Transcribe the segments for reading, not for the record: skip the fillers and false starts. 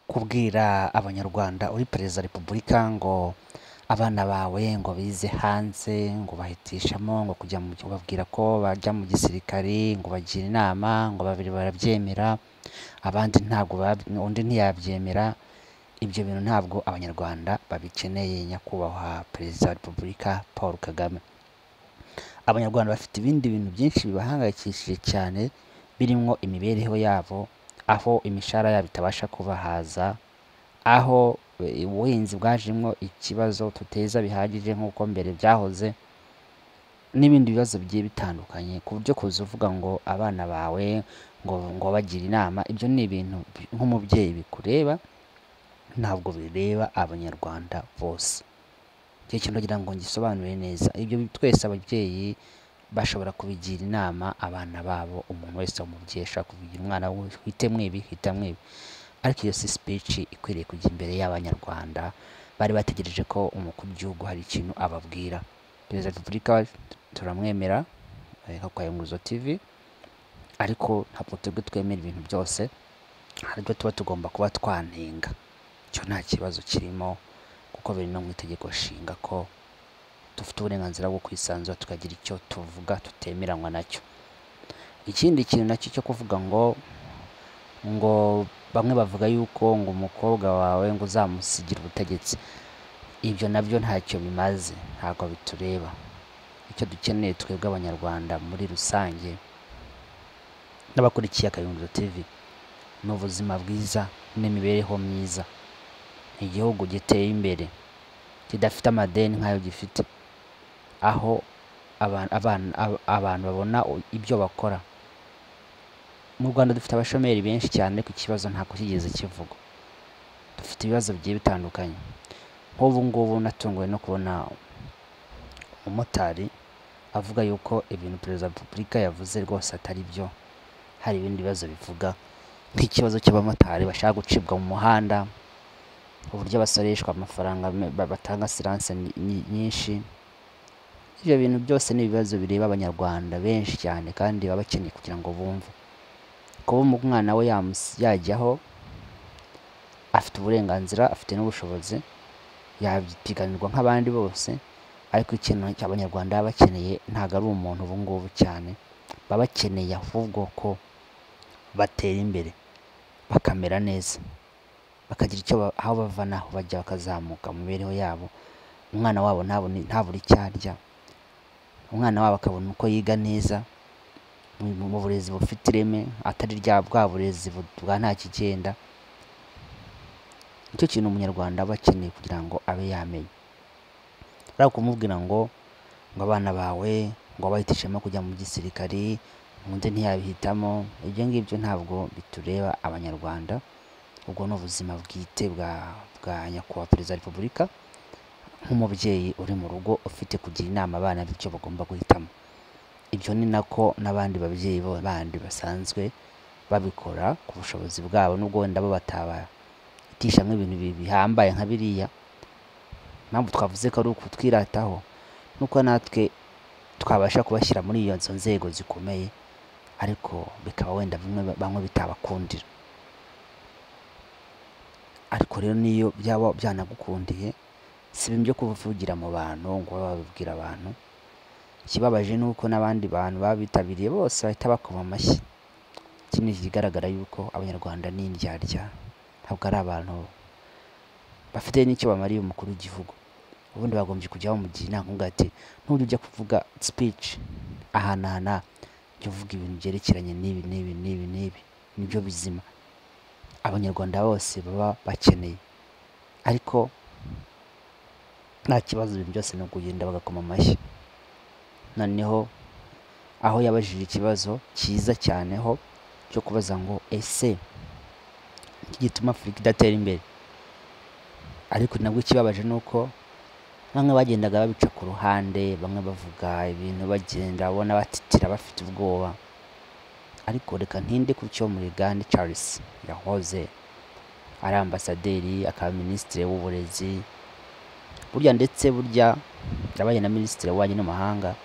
kubwira abanyarwanda uri perezida wa repubulika ngo abana bawe ngo bize hanze ngo bahitishamo ngo kujya mu babwira ko bajya mu gisirikare ngo bagira inama ngo babiri barabyemera abandi ntabwo undi ntiyabyemera. Ibyo bintu ntabwo abanyarwanda babikeneye. Nyakubahwa perezida wa repubulika Paul Kagame, abanyarwanda bafite ibindi bintu byinshi bibahangayikishije cyane, birimo imibereho yabo, aho imishahara yabo itabasha kubahaza, aho ubuhinzi bwajemo ikibazo tuteza bihagije nk'uko mbere byahoze, n'ibindi bibazo bigiye bitandukanye, ku buryo kuza uvuga ngo abana bawe ngo bagira inama, ibyo ni ibintu nk'umubyeyi bikureba, ntabwo bireba abanyarwanda bose. Icyo kintu kugira ngo ngisobanure neza, ibyo twese ababyeyi bashobora kubigira inama abana babo. Umuntu wese w'umubyeyi ashaka kubigira umwana we, hitemwo ibi, ariko iyo si speech ikwiriye kujya imbere y'abanyarwanda. Bari bategereje ko umukuru w'igihugu hari ikintu ababwira. Perezida wa repubulika turamwemera nka Kayunguruzo TV, ariko ntabwo twebwe twemera ibintu byose, haribyo tuba tugomba kuba twanenga. Icyo nta kibazo kirimo, kuko biri no mu itegeko nshinga ko dufite uburenganzira bwo kwisanzura tukagira icyo tuvuga tutemeranywa nacyo. Ikindi kintu nacyo cyo kuvuga ngo bamwe bavuga yuko ngo umukobwa wawe ngo uzamusigira ubutegetsi, ibyo nabyo ntacyo bimaze, ntabwo bitureba. Icyo dukeneye twebwe abanyarwanda muri rusange n'abakurikiye Kayunguruzo TV ni ubuzima bwiza n'imibereho myiza, igihugu giteye imbere kidafite amadeni nk'ayo gifite, aho abantu babona ibyo bakora. Mu Rwanda dufite abashomeri benshi cyane, ariko ikibazo ntabwo kigeze kivugwa. Dufite ibibazo bigiye bitandukanye. Nk'ubu ngubu natunguwe no kubona umumotari avuga yuko ibintu perezida wa repubulika yavuze rwose atari byo, hari ibindi bibazo bivuga, nk'ikibazo cy'abamotari bashaka gucibwa mu muhanda, uburyo basoreshwa amafaranga batanga siranse nyinshi. Ibyo bintu byose ni ibibazo bireba abanyarwanda benshi cyane, kandi baba bakeneye kugira ngo bumve kuba umwana we yajyaho, afite uburenganzira, afite n'ubushobozi, yapiganirwa nk'abandi bose. Ariko ikintu cy'abanyarwanda baba bakeneye ntabwo ari umuntu ubu ngubu cyane, baba bakeneye ahubwo ko batera imbere, bakamera neza, bakagira icyo aho bava n'aho bajya, bakazamuka mu mibereho yabo. Umwana wabo ntabure icyo arya, umwana wabo akabona uko yiga neza mu burezi bufite ireme, atari bwa burezi bwa nta kigenda. Nicyo kintu umunyarwanda aba akeneye kugira ngo abe yamenya. Ariko kumubwira ngo abana bawe ngo bahitishemo kujya mu gisirikare, undi ntiyabihitamo, ibyo ngibyo ntabwo bitureba abanyarwanda. Ubwo ni ubuzima bwite bwa nyakubahwa perezida wa repubulika, nk'umubyeyi uri mu rugo ufite kugira inama abana bityo bagomba guhitamo. Ibyo ni nako n'abandi babyeyi bandi basanzwe babikora ku bushobozi bwabo, nubwo wenda bo batabahitisha nk'ibintu bihambaye nka biriya. Impamvu twavuze ko ari ukutwirataho, nuko natwe twabasha kubashyira muri iyo nzego zikomeye, ariko bikaba wenda bamwe bitabakundira. Ariko rero niyo byaba byanagukundiye, si byo kuvugira mu bantu ngo babibwira abantu. Ikibabaje ni uko n'abandi bantu babitabiriye bose bahita bakoma amashyi. Iki ni ikigaragara yuko abanyarwanda ni indyarya, ntabwo ari abantu bafite n'icyo bamariye umukuru w'igihugu. Ubundi bagombye kujya bamugira inama ati ntujya ujya kuvuga speech ahanahana, jya uvuga ibintu byerekeranye n'ibi, nibyo bizima abanyarwanda bose baba bakeneye. Ariko nta kibazo, ibintu byose no kugenda bagakoma amashyi. Noneho aho yabajije ikibazo cyiza cyane ho cyo kubaza ngo ese gituma Afurika idatera imbere, ariko nabwo ikibabaje ni uko bamwe bagendaga babica ku ruhande, bamwe bavuga ibintu bagenda babona batitira bafite ubwoba. Ariko reka ntinde ku cyo Murigande Charles yahoze ari ambasaderi, akaba minisitiri w'uburezi, ndetse yabaye na minisitiri w'ububanyi n'amahanga,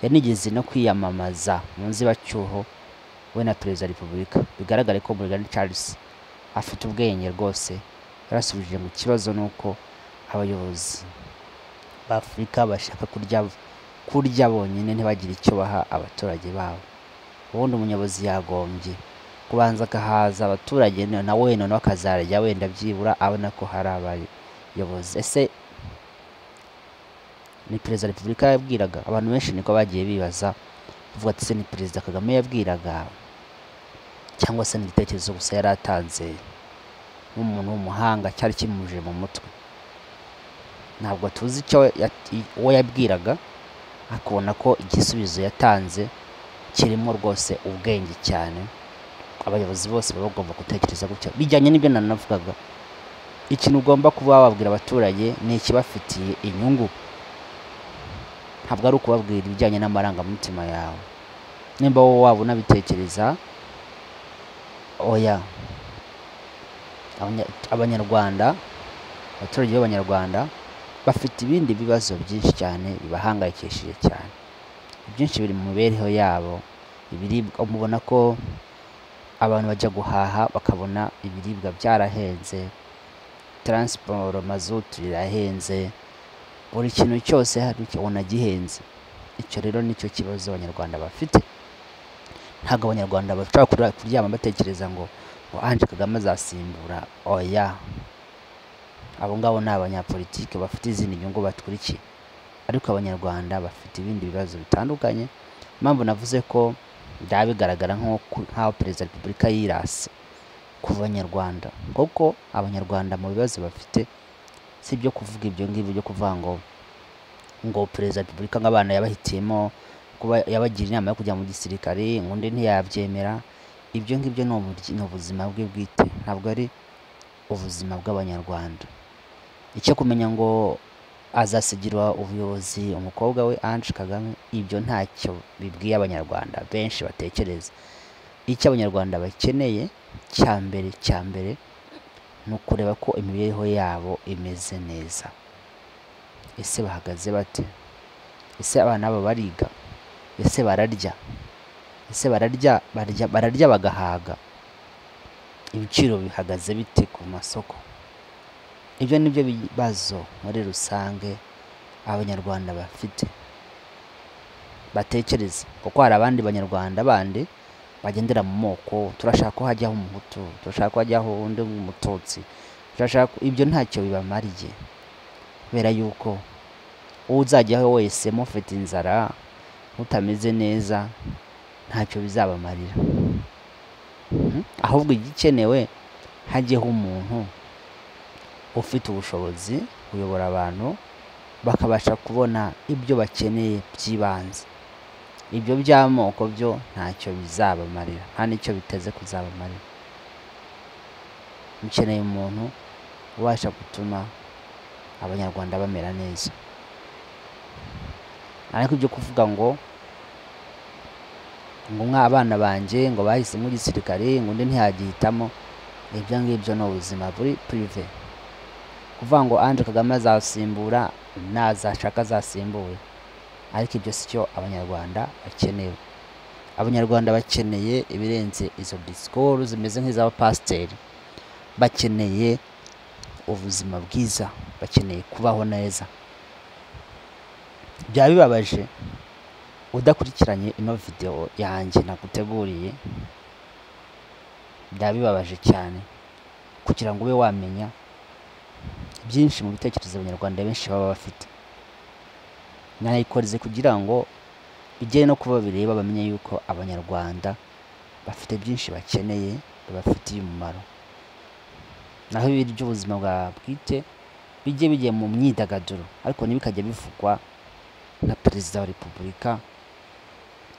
yanigeze no kwiyamamaza mu nzibacyuho we na perezida wa repubulika. Bigaragare ko Murigande Charles afite ubwenge rwose, yarasubije mu kibazo nuko abayobozi ba Afurika bashaka kurya bonyine ntibagire icyo baha abaturage babo. Ubundi umuyobozi yagombye kubanza agahaza abaturage na we noneho akazarya wenda byibura abona ko hari abayobozi. Ese ni perezida wa repubulika yabwiraga? Abantu benshi niko bagiye bibaza kuvuga ati se ni perezida Kagame yabwiraga cyangwa se ni igitekerezo gusa yari atanze nk'umuntu w'umuhanga cyari kimuje mu mutwe? Ntabwo tuzi icyo uwo yabwiraga, akabona ko igisubizo yatanze kirimo rwose ubwenge cyane. Abayobozi bose baba bagomba gutekereza gutya, bijyanye n'ibyo nanavugaga. Ikintu ugomba kuba wabwira abaturage ni ikibafitiye inyungu, ntabwo ari ukubabwira ibijyanye n'amarangamutima yawe. Nimba wowe waba unabitekereza, oya. Abanyarwanda, abaturage b'Abanyarwanda bafite ibindi bibazo byinshi cyane bibahangayikishije cyane. Byinshi biri mu mibereho yabo. Ibiribwa, mubona ko abantu bajya guhaha bakabona ibiribwa byarahenze, transport, mazutu irahenze, buri kintu cyose hari ubona gihenze. Icyo rero nicyo kibazo Abanyarwanda bafite. Ntabwo Abanyarwanda bashobora kuryama batekereza ngo Ange Kagame azasimbura. Oya, abo ngabo ni abanyapolitike bafite izindi nyungu batwirikiye, ariko Abanyarwanda bafite ibindi bibazo bitandukanye. Impamvu navuze ko byaba bigaragara nk'aho perezida wa repubulika yirase ku Banyarwanda, kuko Abanyarwanda mu bibazo bafite si ibyo kuvuga ibyo ngibyo byo kuvuga ngo perezida wa repubulika nk'abana yabahitiyemo kuba yabagira inama yo kujya mu gisirikare, undi ntiyabyemera. Ibyo ngibyo ni ubuzima bwe bwite, ntabwo ari ubuzima bw'Abanyarwanda. Icyo kumenya ngo azasigira ubuyobozi umukobwa we Ange Kagame, ibyo ntacyo bibwiye Abanyarwanda benshi batekereza. Icyo Abanyarwanda bakeneye cya mbere ni ukureba ko imibereho yabo imeze neza. Ese bahagaze bate? Ese abana babo bariga? Ese bararya? Ese bararya bagahaga? Ibiciro bihagaze bite ku masoko? Ibyo nibyo bibazo muri rusange Abanyarwanda bafite batekereza, kuko hari abandi Banyarwanda bandi bagendera mu moko. Turashaka ko hajyaho umuhutu, turashaka ko hajyaho undi umututsi, ibyo ntacyo bibamariye, kubera yuko uzajyaho wese mufite inzara mutameze neza ntacyo bizabamarira. Ahubwo igikenewe hajyeho umuntu ufite ubushobozi kuyobora abantu bakabasha kubona ibyo bakeneye by'ibanze. Ibyo by'amoko byo ntacyo bizabamarira, nta n'icyo biteze kuzabamarira. Mukeneye umuntu ubasha gutuma Abanyarwanda bamera neza. Ariko ibyo kuvuga ngo nk'abana banjye ngo bahisemo igisirikare ngo undi ntiyagihitamo, ibyo ngibyo ni ubuzima buri prive. Kuvuga ngo Ange Kagame azasimbura, nazashaka azasimbuye, ariko ibyo si cyo Abanyarwanda bakeneye. Abanyarwanda bakeneye ibirenze izo disikuru zimeze nk'iz'abapasiteri. Bakeneye ubuzima bwiza, bakeneye kubaho neza. Byaba bibabaje udakurikiranye ino video yanjye naguteguriye, byaba bibabaje cyane, kugira ngo ube wamenya byinshi mu bitekerezo Abanyarwanda benshi baba bafite. Nayikoze kugira ngo bijye no kuba bireba, bamenye yuko Abanyarwanda bafite byinshi bakeneye bibafitiye umumaro. Naho ibiri by'ubuzima bwa bwite bijye mu myidagaduro, ariko ntibikajya bivugwa na perezida wa repubulika.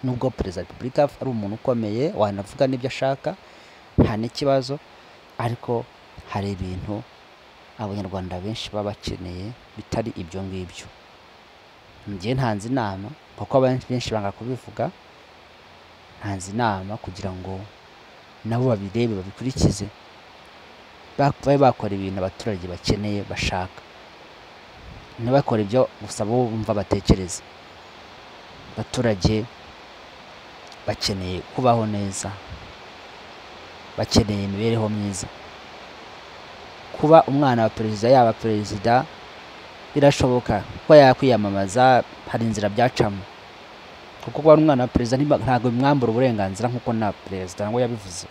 Nubwo perezida wa repubulika ari umuntu ukomeye, wanavuga n'ibyo ashaka, nta n'ikibazo, ariko hari ibintu Abanyarwanda benshi baba bakeneye bitari ibyo ngibyo. Njye ntanze inama, kuko benshi banga kubivuga, ntanze inama kugira ngo nabo babirebe babikurikize, babe bakora ibintu abaturage bakeneye bashaka, ntibakore ibyo gusa bo bumva batekereza. Abaturage bakeneye kubaho neza, bakeneye imibereho myiza. kuba umwana wa perezida yaba perezida birashoboka ko yakwiyamamaza, hari inzira byacamo, kuko kuba umwana wa perezida ntabwo bimwambura uburenganzira nk'uko na perezida ngo yabivuze.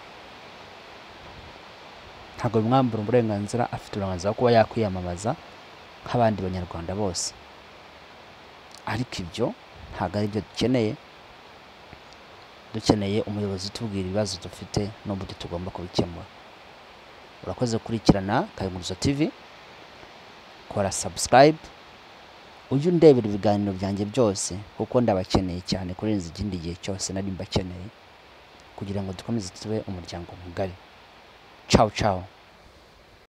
Ntabwo bimwambura uburenganzira, afite uburenganzira bwo kuba yakwiyamamaza nk'abandi banyarwanda bose. Ariko ibyo ntabwo ari byo dukeneye. Dukeneye umuyobozi utubwira ibibazo dufite n'uburyo tugomba kubikemura. Urakoze gukurikirana Kayunguruzo TV, kora subscribe, ujye undebera ibiganiro byanjye byose kuko ndabakeneye cyane kurenza ikindi gihe cyose nari mbakeneye, kugira ngo dukomeze tube umuryango mugari. Ciao ciao.